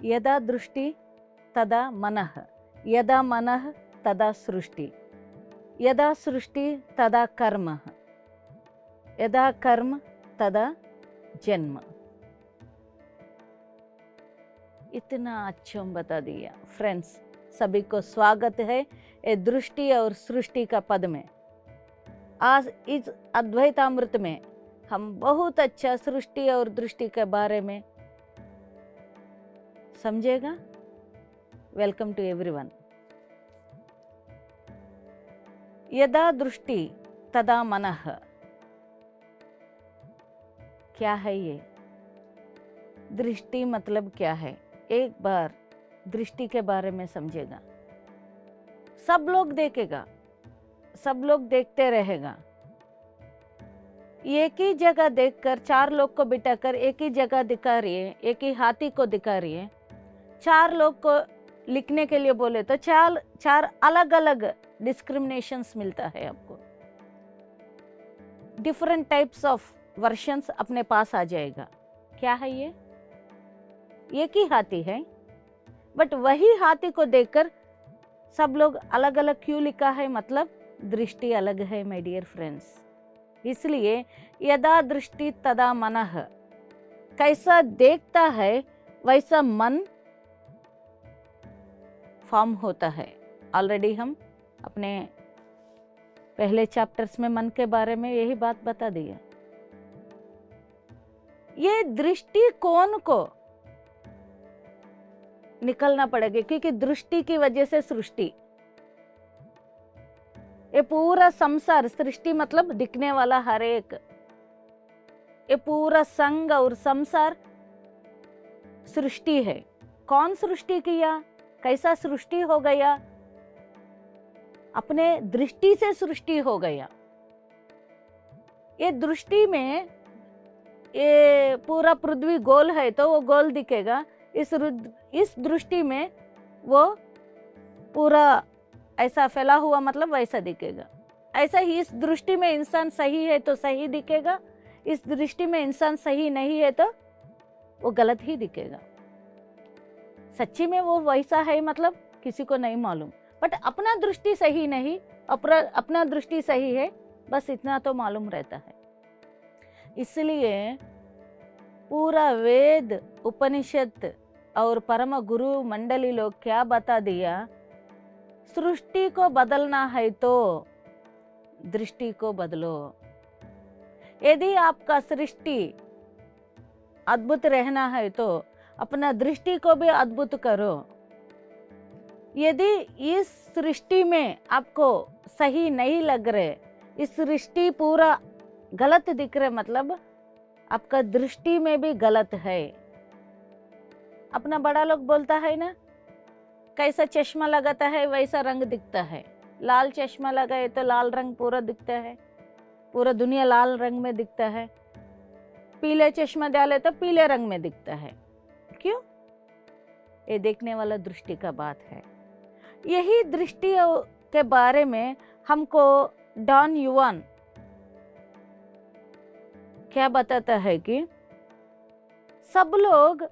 यदा दृष्टि तदा मनः, यदा मनः तदा सृष्टि, यदा सृष्टि तदा कर्म, यदा कर्म तदा जन्म। इतना अच्छा बता दिया फ्रेंड्स। सभी को स्वागत है ये दृष्टि और सृष्टि का पद में। आज इस अद्वैतामृत में हम बहुत अच्छा सृष्टि और दृष्टि के बारे में समझेगा। Welcome to everyone. यदा दृष्टि तदा मनः, क्या है ये? दृष्टि मतलब क्या है? एक बार दृष्टि के बारे में समझेगा। सब लोग देखेगा, सब लोग देखते रहेगा। एक ही जगह देखकर चार लोग को बिठाकर एक ही जगह दिखा रही है, एक ही हाथी को दिखा रही है। चार लोग को लिखने के लिए बोले तो चार अलग अलग डिस्क्रिमिनेशंस मिलता है आपको। डिफरेंट टाइप्स ऑफ वर्शंस अपने पास आ जाएगा। क्या है ये? एक ही हाथी है, बट वही हाथी को देखकर सब लोग अलग अलग क्यों लिखा है? मतलब दृष्टि अलग है माय डियर फ्रेंड्स। इसलिए यदा दृष्टि तदा मनः, कैसा देखता है वैसा मन फॉर्म होता है। ऑलरेडी हम अपने पहले चैप्टर्स में मन के बारे में यही बात बता दी है। ये दृष्टिकोण को निकलना पड़ेगा, क्योंकि दृष्टि की वजह से सृष्टि, ये पूरा संसार, सृष्टि मतलब दिखने वाला हर एक, ये पूरा संग और संसार सृष्टि है। कौन सृष्टि किया? कैसा सृष्टि हो गया? अपने दृष्टि से सृष्टि हो गया। ये दृष्टि में ये पूरा पृथ्वी गोल है तो वो गोल दिखेगा। इस दृष्टि में वो पूरा ऐसा फैला हुआ मतलब वैसा दिखेगा। ऐसा ही इस दृष्टि में इंसान सही है तो सही दिखेगा, इस दृष्टि में इंसान सही नहीं है तो वो गलत ही दिखेगा। सच्ची में वो वैसा है मतलब किसी को नहीं मालूम, बट अपना दृष्टि सही नहीं, अपना दृष्टि सही है, बस इतना तो मालूम रहता है। इसलिए पूरा वेद, उपनिषद और परम गुरु मंडली लोग क्या बता दिया? सृष्टि को बदलना है तो दृष्टि को बदलो। यदि आपका सृष्टि अद्भुत रहना है तो अपना दृष्टि को भी अद्भुत करो। यदि इस सृष्टि में आपको सही नहीं लग रहे, इस सृष्टि पूरा गलत दिख रहा, मतलब आपका दृष्टि में भी गलत है। अपना बड़ा लोग बोलता है ना, कैसा चश्मा लगाता है वैसा रंग दिखता है। लाल चश्मा लगाए तो लाल रंग पूरा दिखता है, पूरा दुनिया लाल रंग में दिखता है। पीले चश्मा डाले तो पीले रंग में दिखता है। क्यों? ये देखने वाला दृष्टि का बात है। यही दृष्टि के बारे में हमको डॉन युवान क्या बताता है कि सब लोग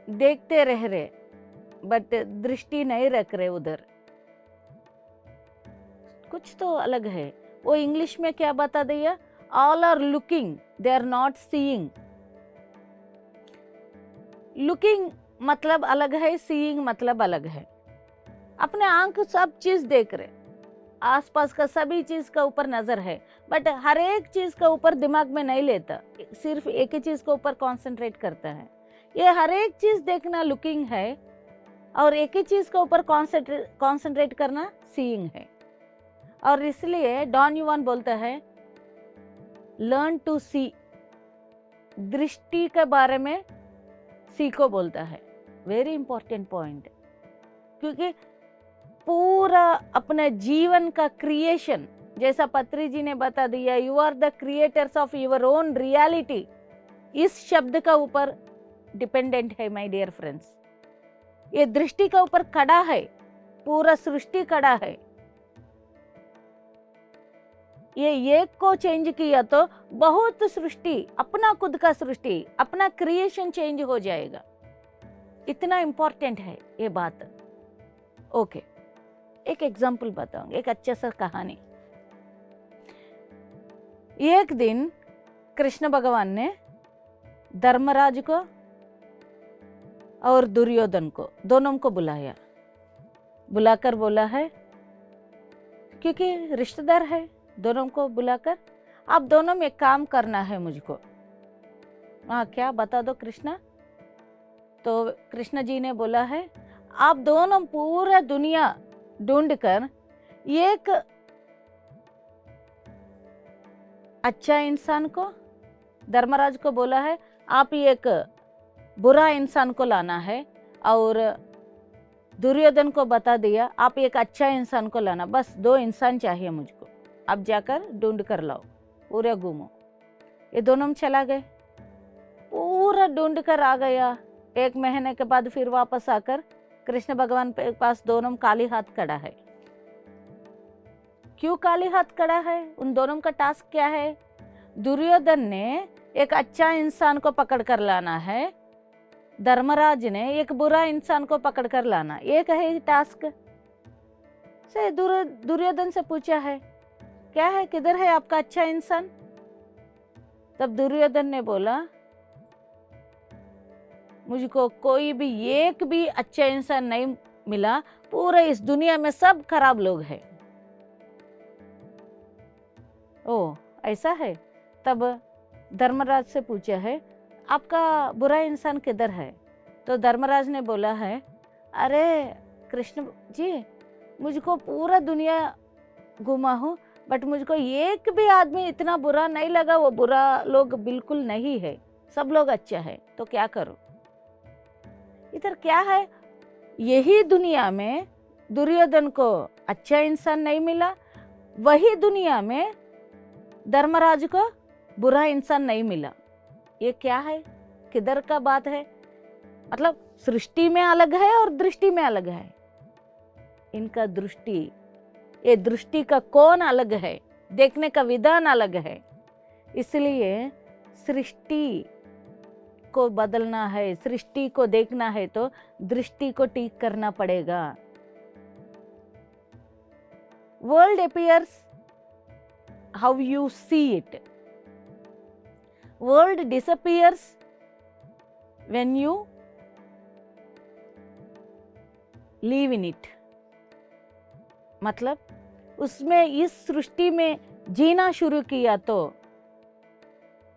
देखते रह रहे बट दृष्टि नहीं रख रहे उधर, कुछ तो अलग है। वो इंग्लिश में क्या बता दिया? All are looking, they are not seeing. Looking मतलब अलग है, सीइंग मतलब अलग है। अपने आंख सब चीज देख रहे, आसपास का सभी चीज का ऊपर नजर है, बट हर एक चीज का ऊपर दिमाग में नहीं लेता, सिर्फ एक ही चीज के ऊपर कॉन्सेंट्रेट करता है। ये हर एक चीज देखना लुकिंग है और एक ही चीज के ऊपर कॉन्सेंट्रेट करना सीइंग है। और इसलिए डॉन युवान बोलता है लर्न टू सी, दृष्टि के बारे में सीखो बोलता है। वेरी इंपॉर्टेंट पॉइंट, क्योंकि पूरा अपने जीवन का क्रिएशन, जैसा पत्री जी ने बता दिया, you are the creators of your own reality, इस शब्द का ऊपर डिपेंडेंट है माय डियर फ्रेंड्स। ये दृष्टि के ऊपर खड़ा है, पूरा सृष्टि खड़ा है। ये एक को चेंज किया तो बहुत सृष्टि, अपना खुद का सृष्टि, अपना क्रिएशन चेंज हो जाएगा। इतना इम्पोर्टेंट है ये बात। ओके, एक एग्जाम्पल बताऊंगी, एक अच्छा सा कहानी। एक दिन कृष्ण भगवान ने धर्मराज को और दुर्योधन को, दोनों को बुलाया। बुलाकर बोला है, क्योंकि रिश्तेदार है, दोनों को बुलाकर आप दोनों में काम करना है मुझको। हाँ, क्या बता दो कृष्णा। तो कृष्ण जी ने बोला है, आप दोनों पूरा दुनिया ढूंढकर एक अच्छा इंसान को, धर्मराज को बोला है आप एक बुरा इंसान को लाना है, और दुर्योधन को बता दिया आप एक अच्छा इंसान को लाना, बस 2 इंसान चाहिए मुझको, आप जाकर ढूंढ कर लाओ, पूरा घूमो। ये दोनों चला गए, पूरा ढूंढ कर आ गया। 1 महीने के बाद फिर वापस आकर कृष्ण भगवान के पास दोनों खाली हाथ खड़ा है। क्यों खाली हाथ खड़ा है? उन दोनों का टास्क क्या है? दुर्योधन ने एक अच्छा इंसान को पकड़ कर लाना है, धर्मराज ने एक बुरा इंसान को पकड़ कर लाना, एक है टास्क। से दुर्योधन से पूछा है, क्या है, किधर है आपका अच्छा इंसान? तब दुर्योधन ने बोला, मुझको कोई भी एक भी अच्छा इंसान नहीं मिला, पूरे इस दुनिया में सब खराब लोग हैं। ओ ऐसा है? तब धर्मराज से पूछा है, आपका बुरा इंसान किधर है? तो धर्मराज ने बोला है, अरे कृष्ण जी, मुझको पूरा दुनिया घुमा हूँ, बट मुझको एक भी आदमी इतना बुरा नहीं लगा, वो बुरा लोग बिल्कुल नहीं है, सब लोग अच्छा है, तो क्या करो? इधर क्या है, यही दुनिया में दुर्योधन को अच्छा इंसान नहीं मिला, वही दुनिया में धर्मराज को बुरा इंसान नहीं मिला। ये क्या है, किधर का बात है? मतलब सृष्टि में अलग है और दृष्टि में अलग है। इनका दृष्टि, ये दृष्टि का कोण अलग है, देखने का विधान अलग है। इसलिए सृष्टि को बदलना है, सृष्टि को देखना है तो दृष्टि को ठीक करना पड़ेगा। World appears how you see it. World disappears when you live in it. मतलब उसमें, इस सृष्टि में जीना शुरू किया तो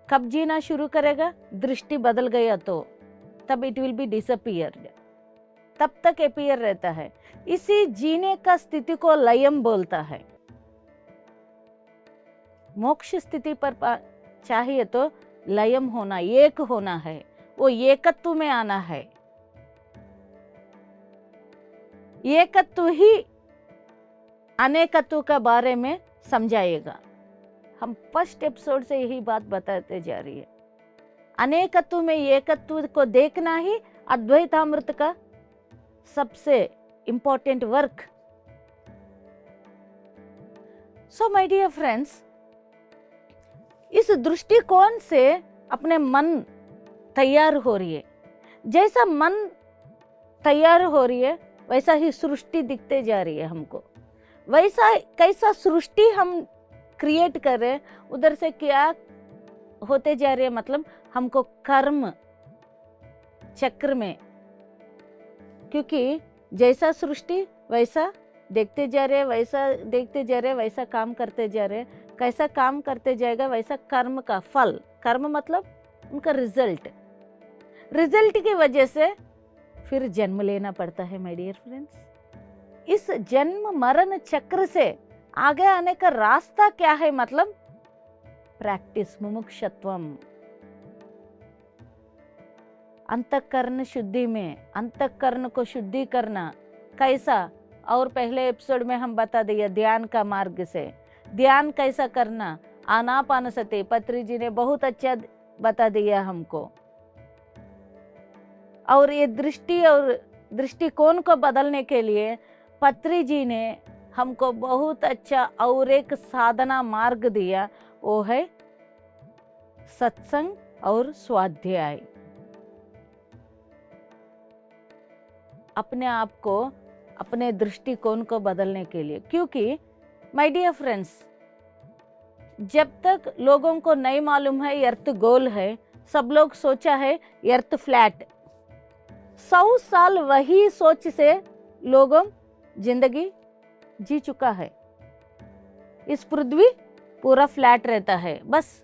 कब जीना शुरू करेगा? दृष्टि बदल गया तो तब इट विल बी डिसअपियर्ड, तब तक अपीयर रहता है। इसी जीने का स्थिति को लयम बोलता है। मोक्ष स्थिति पर चाहिए तो लयम होना, एक होना है, वो एकत्व में आना है। एकत्व ही अनेकत्व का बारे में समझाएगा। हम फर्स्ट एपिसोड से यही बात बताते जा रही है। अनेकत्व में एकत्व को देखना ही अद्वैतामृत का सबसे important work. So my dear friends, इस दृष्टिकोण से अपने मन तैयार हो रही है। जैसा मन तैयार हो रही है वैसा ही सृष्टि दिखते जा रही है हमको। वैसा कैसा सृष्टि हम क्रिएट कर रहे हैं, उधर से क्या होते जा रहे हैं, मतलब हमको कर्म चक्र में, क्योंकि जैसा सृष्टि वैसा देखते जा रहे हैं, वैसा देखते जा रहे हैं, वैसा काम करते जा रहे हैं। कैसा काम करते जाएगा वैसा कर्म का फल, कर्म मतलब उनका रिजल्ट, रिजल्ट की वजह से फिर जन्म लेना पड़ता है माय डियर फ्रेंड्स। इस जन्म मरण चक्र से आगे आने का रास्ता क्या है? मतलब प्रैक्टिस, मुमुक्षत्वम, अंतःकरण शुद्धि में, अंतःकरण को शुद्धि करना कैसा, और पहले एपिसोड में हम बता दिया ध्यान का मार्ग से। ध्यान कैसा करना, आनापानसति, पत्री जी ने बहुत अच्छा बता दिया हमको। और ये दृष्टि और दृष्टिकोण को बदलने के लिए पत्री जी ने हमको बहुत अच्छा और एक साधना मार्ग दिया, वो है सत्संग और स्वाध्याय। अपने आप को, अपने दृष्टिकोण को बदलने के लिए। क्योंकि माय डियर फ्रेंड्स, जब तक लोगों को नहीं मालूम है अर्थ गोल है, सब लोग सोचा है अर्थ फ्लैट। 100 साल वही सोच से लोगों जिंदगी जी चुका है। इस पृथ्वी पूरा फ्लैट रहता है, बस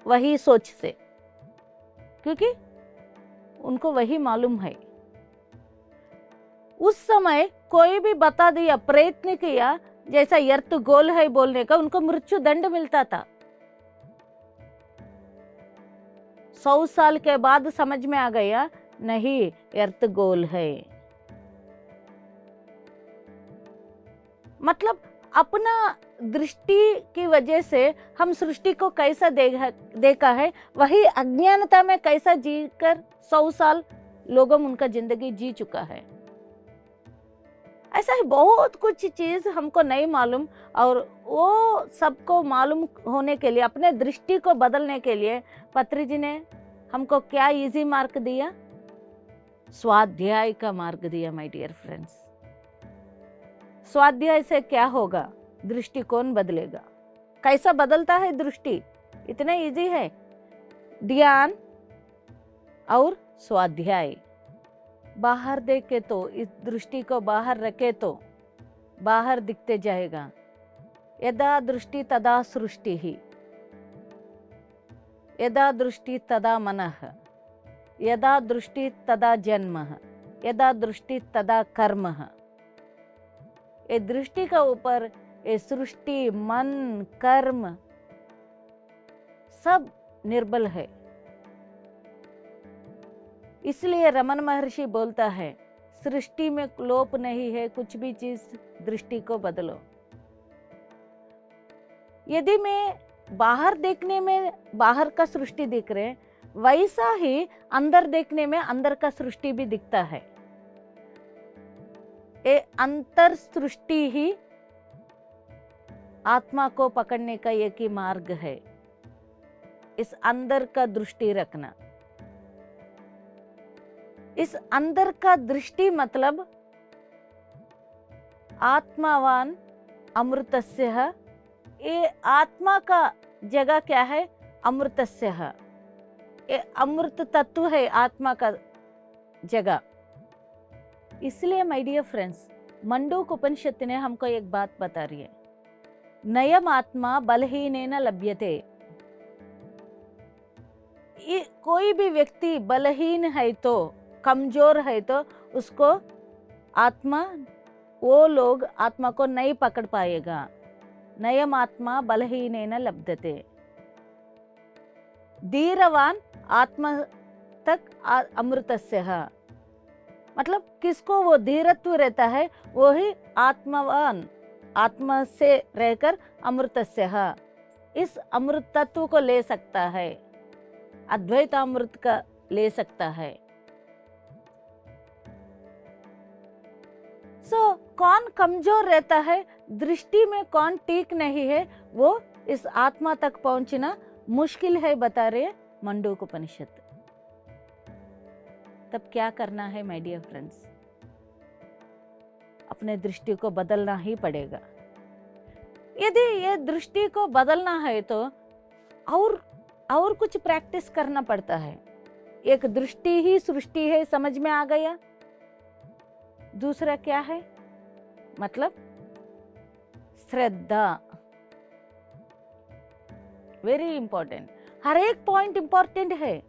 वही सोच से, क्योंकि उनको वही मालूम है। उस समय कोई भी बता दिया, प्रयत्न किया जैसा अर्थ गोल है बोलने का, उनको मृत्यु दंड मिलता था। 100 साल के बाद समझ में आ गया, नहीं, अर्थ गोल है। मतलब अपना दृष्टि की वजह से हम सृष्टि को कैसा देखा है, वही अज्ञानता में कैसा जीकर 100 साल लोगों उनका जिंदगी जी चुका है। ऐसा ही बहुत कुछ चीज हमको नहीं मालूम, और वो सबको मालूम होने के लिए, अपने दृष्टि को बदलने के लिए पत्री जी ने हमको क्या इजी मार्ग दिया? स्वाध्याय का मार्ग दिया। माय डियर फ्रेंड्स, स्वाध्याय से क्या होगा? दृष्टिकोण बदलेगा। कैसा बदलता है दृष्टि? इतना इजी है, ध्यान और स्वाध्याय। बाहर देखे तो, इस दृष्टि को बाहर रखे तो बाहर दिखते जाएगा। यदा दृष्टि तदा सृष्टि ही, यदा दृष्टि तदा मनः, यदा दृष्टि तदा जन्म, यदा दृष्टि तदा कर्म। ये दृष्टि का ऊपर ये सृष्टि, मन, कर्म सब निर्बल है। इसलिए रमन महर्षि बोलता है, सृष्टि में लोप नहीं है, कुछ भी चीज दृष्टि को बदलो। यदि मैं बाहर देखने में बाहर का सृष्टि दिख रहे, वैसा ही अंदर देखने में अंदर का सृष्टि भी दिखता है। ये अंतर सृष्टि ही आत्मा को पकड़ने का एक ही मार्ग है, इस अंदर का दृष्टि रखना। इस अंदर का दृष्टि मतलब आत्मावान अमृतस्य। ये आत्मा का जगह क्या है? अमृतस्य। ये अमृत तत्व है आत्मा का जगह। इसलिए माय डियर फ्रेंड्स, मंडूक उपनिषद ने हमको एक बात बता रही है, नयम आत्मा बलहीनेन लभ्यते। कोई भी व्यक्ति बलहीन है तो, कमजोर है तो उसको आत्मा, वो लोग आत्मा को नहीं पकड़ पाएगा। नयम आत्मा बलहीनेन लभ्यते। धीरवान आत्मा तक अमृतस्य। मतलब किसको वो धीरत्व रहता है, वो ही आत्मवान, आत्मा से रहकर अमृतस्य, इस अमृत तत्व को ले सकता है, अद्वैत अमृत का ले सकता है। कौन कमजोर रहता है, दृष्टि में कौन ठीक नहीं है, वो इस आत्मा तक पहुंचना मुश्किल है, बता रहे मंडूक उपनिषद। तब क्या करना है माय डियर फ्रेंड्स? अपने दृष्टि को बदलना ही पड़ेगा। यदि ये दृष्टि को बदलना है तो और कुछ प्रैक्टिस करना पड़ता है। एक दृष्टि ही सृष्टि है, समझ में आ गया। दूसरा क्या है? मतलब श्रद्धा, वेरी इंपॉर्टेंट। हर एक पॉइंट इंपॉर्टेंट है।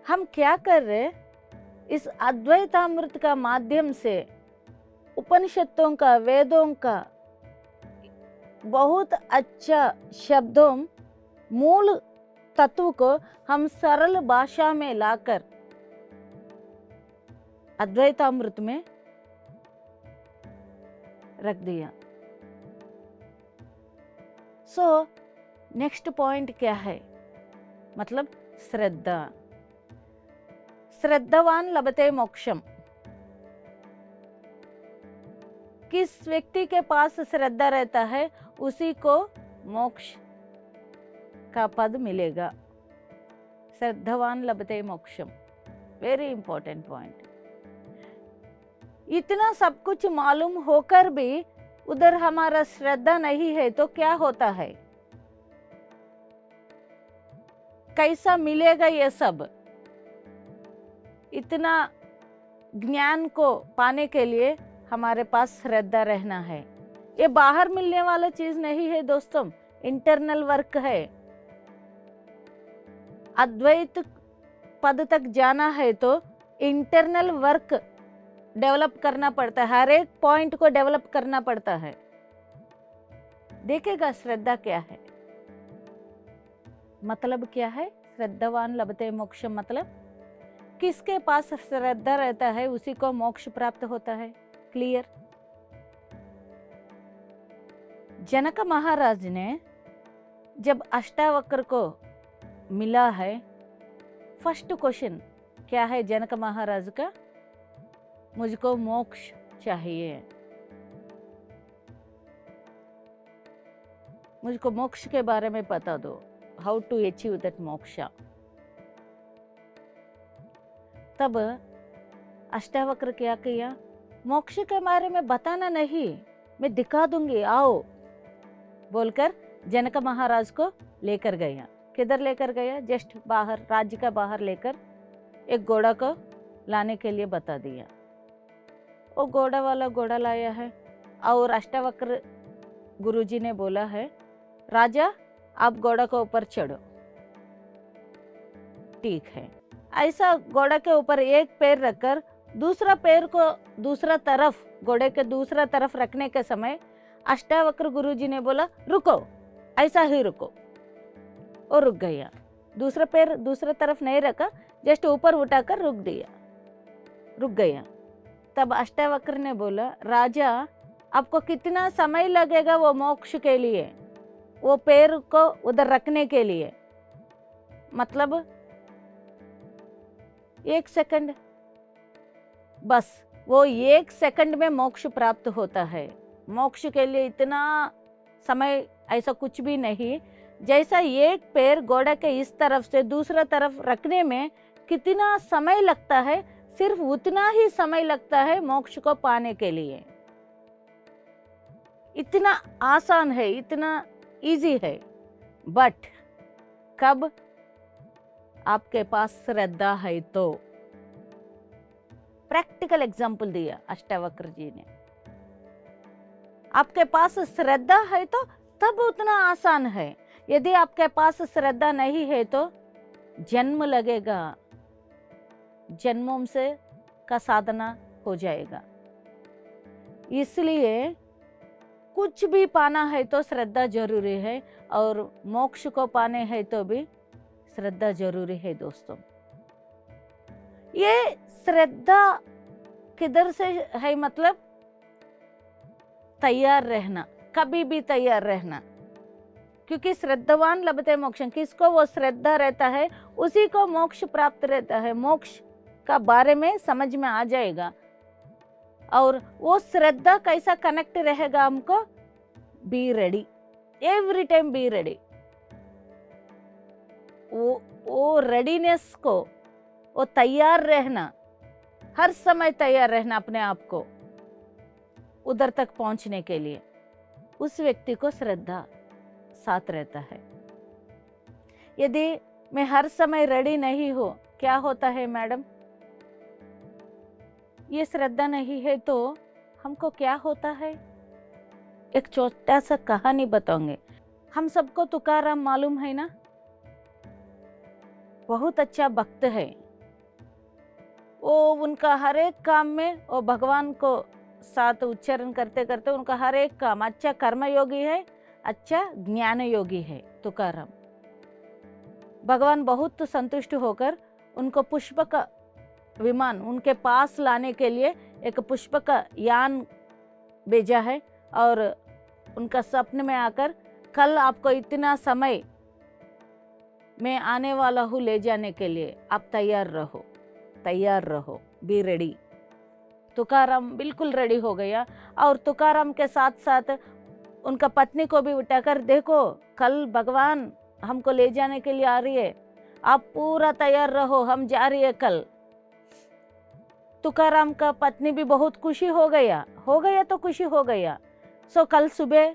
हम क्या कर रहे? इस अद्वैतामृत का माध्यम से उपनिषदों का, वेदों का बहुत अच्छा शब्दों, मूल तत्व को हम सरल भाषा में लाकर अद्वैतामृत में रख दिया। नेक्स्ट पॉइंट क्या है? मतलब श्रद्धा। श्रद्धावान लभते मोक्षम। किस व्यक्ति के पास श्रद्धा रहता है, उसी को मोक्ष का पद मिलेगा। श्रद्धावान लभते मोक्षम, वेरी इंपॉर्टेंट पॉइंट। इतना सब कुछ मालूम होकर भी उधर हमारा श्रद्धा नहीं है तो क्या होता है? कैसा मिलेगा ये सब? इतना ज्ञान को पाने के लिए हमारे पास श्रद्धा रहना है। ये बाहर मिलने वाला चीज नहीं है दोस्तों, इंटरनल वर्क है। अद्वैत पद तक जाना है तो इंटरनल वर्क डेवलप करना पड़ता है, हर एक पॉइंट को डेवलप करना पड़ता है। देखेगा श्रद्धा क्या है, मतलब क्या है? श्रद्धावान लभते मोक्ष, मतलब किसके पास श्रद्धा रहता है उसी को मोक्ष प्राप्त होता है। क्लियर? जनक महाराज ने जब अष्टावक्र को मिला है, फर्स्ट क्वेश्चन क्या है जनक महाराज का? मुझको मोक्ष चाहिए, मुझको मोक्ष के बारे में बता दो, how to achieve that moksha. तब अष्टावक्र क्या किया? मोक्ष के बारे में बताना नहीं, मैं दिखा दूंगी, आओ बोलकर जनक महाराज को लेकर गया। किधर लेकर गया? जस्ट बाहर, राज्य का बाहर लेकर एक घोड़ा को लाने के लिए बता दिया। वो घोड़ा वाला घोड़ा लाया है और अष्टावक्र गुरुजी ने बोला है, राजा आप घोड़ा के ऊपर चढ़ो। ठीक है। ऐसा घोड़ा के ऊपर एक पैर रखकर दूसरा पैर को दूसरा तरफ, घोड़े के दूसरा तरफ रखने के समय अष्टावक्र गुरुजी ने बोला रुको, ऐसा ही रुको। और रुक गया। दूसरा पैर दूसरा तरफ नहीं रखा, जस्ट ऊपर उठाकर रुक गया। तब अष्टावक्र ने बोला, राजा आपको कितना समय लगेगा वो मोक्ष के लिए, वो पैर को उधर रखने के लिए? मतलब 1 सेकंड, बस वो 1 सेकंड में मोक्ष प्राप्त होता है। मोक्ष के लिए इतना समय ऐसा कुछ भी नहीं। जैसा एक पैर घोड़ा के इस तरफ से दूसरा तरफ रखने में कितना समय लगता है, सिर्फ उतना ही समय लगता है मोक्ष को पाने के लिए। इतना आसान है, इतना इजी है। बट कब आपके पास श्रद्धा है तो। प्रैक्टिकल एग्जाम्पल दिया अष्टावक्र जी ने। आपके पास श्रद्धा है तो तब उतना आसान है। यदि आपके पास श्रद्धा नहीं है तो जन्म लगेगा, जन्मों से का साधना हो जाएगा। इसलिए कुछ भी पाना है तो श्रद्धा जरूरी है, और मोक्ष को पाने हैं तो भी श्रद्धा जरूरी है दोस्तों। ये श्रद्धा किधर से है? मतलब तैयार रहना, कभी भी तैयार रहना, क्योंकि श्रद्धावान लभते मोक्षं, किसको वो श्रद्धा रहता है उसी को मोक्ष प्राप्त रहता है। मोक्ष का बारे में समझ में आ जाएगा। और वो श्रद्धा कैसा कनेक्ट रहेगा हमको? Be ready, every time be ready. वो रेडीनेस को, वो तैयार रहना, हर समय तैयार रहना अपने आप को उधर तक पहुंचने के लिए, उस व्यक्ति को श्रद्धा साथ रहता है। यदि मैं हर समय रेडी नहीं हूं, क्या होता है मैडम? ये श्रद्धा नहीं है तो हमको क्या होता है? एक छोटा सा कहानी बताऊंगे। हम सबको तुकाराम मालूम है ना? बहुत अच्छा भक्त है वो। उनका हर एक काम में वो भगवान को साथ उच्चारण करते करते उनका हर एक काम, अच्छा कर्मयोगी है, अच्छा ज्ञान योगी है तुकाराम। भगवान बहुत संतुष्ट होकर उनको पुष्प का विमान उनके पास लाने के लिए एक पुष्प का यान भेजा है, और उनका स्वप्न में आकर कल आपको इतना समय मैं आने वाला हूँ ले जाने के लिए, आप तैयार रहो, तैयार रहो, बी रेडी। तुकाराम बिल्कुल रेडी हो गया, और तुकाराम के साथ साथ उनका पत्नी को भी उठाकर, देखो कल भगवान हमको ले जाने के लिए आ रही है, आप पूरा तैयार रहो, हम जा रही है कल। तुकाराम का पत्नी भी बहुत खुशी हो गया तो खुशी हो गया। सो कल सुबह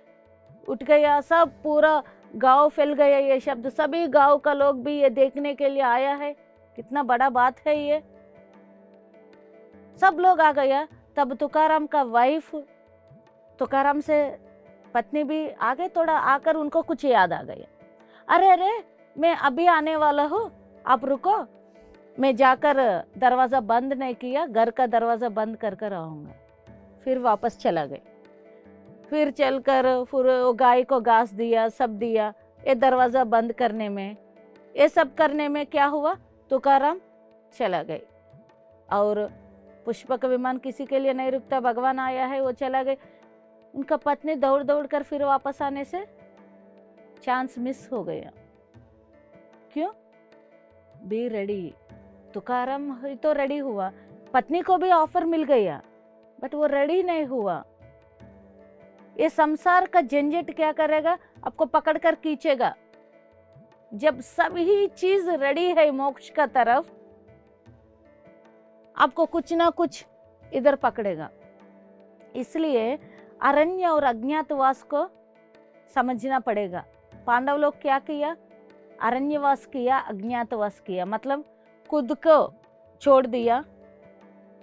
उठ गया, सब पूरा गांव फैल गया ये शब्द, सभी गांव का लोग भी ये देखने के लिए आया है, कितना बड़ा बात है ये, सब लोग आ गया। तब तुकाराम का वाइफ, तुकाराम से पत्नी भी आगे थोड़ा आकर उनको कुछ याद आ गया, अरे अरे मैं अभी आने वाला हूँ, आप रुको, मैं जाकर दरवाज़ा बंद नहीं किया, घर का दरवाज़ा बंद कर कर आऊँगा। फिर वापस चला गए, फिर चलकर फिर वो गाय को घास दिया, सब दिया, ये दरवाज़ा बंद करने में, ये सब करने में क्या हुआ, तुकाराम चला गए। और पुष्पक विमान किसी के लिए नहीं रुकता, भगवान आया है, वो चला गए। उनका पत्नी दौड़ दौड़ कर फिर वापस आने से चांस मिस हो गया। क्यों? Be ready. तुकाराम ही तो रेडी हुआ, पत्नी को भी ऑफर मिल गया, बट वो रेडी नहीं हुआ। ये संसार का झंझट क्या करेगा, आपको पकड़ कर खींचेगा। जब सभी चीज रेडी है मोक्ष का तरफ, आपको कुछ ना कुछ इधर पकड़ेगा। इसलिए अरण्य और अज्ञातवास को समझना पड़ेगा। पांडव लोग क्या किया, अरण्यवास किया, अज्ञातवास किया, मतलब खुद को छोड़ दिया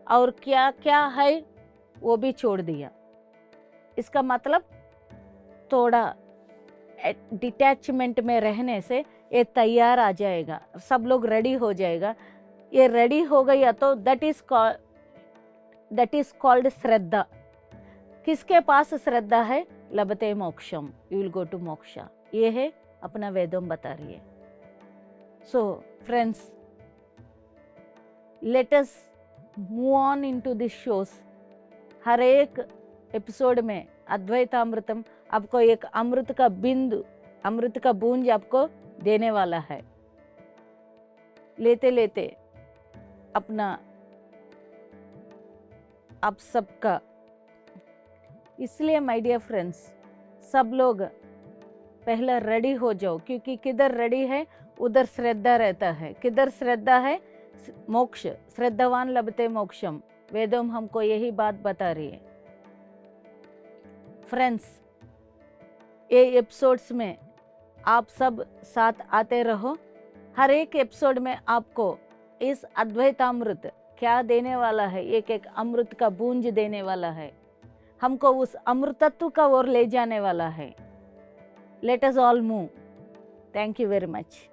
और क्या क्या है वो भी छोड़ दिया। इसका मतलब थोड़ा डिटैचमेंट में रहने से ये तैयार आ जाएगा, सब लोग रेडी हो जाएगा। ये रेडी हो गया तो दैट इज कॉल्ड श्रद्धा। किसके पास श्रद्धा है, लभते मोक्षम, you will go to moksha. ये है अपना वेदम बता रही है। So friends, let us move on into this shows. हर एक एपिसोड में अद्वैतामृतम आपको एक अमृत का बिंदु, अमृत का बूंज आपको देने वाला है। लेते लेते अपना आप सबका, इसलिए माय डियर फ्रेंड्स, सब लोग पहला रेडी हो जाओ, क्योंकि किधर रेडी है उधर श्रद्धा रहता है, किधर श्रद्धा है मोक्ष, श्रद्धावान लभते मोक्षम। वेदम हमको यही बात बता रही है। फ्रेंड्स, ये एपिसोड्स में आप सब साथ आते रहो। हर एक एपिसोड में आपको इस अद्वैतामृत क्या देने वाला है, एक एक अमृत का बूंज देने वाला है, हमको उस अमृतत्व का ओर ले जाने वाला है। Let us all move. Thank you very much.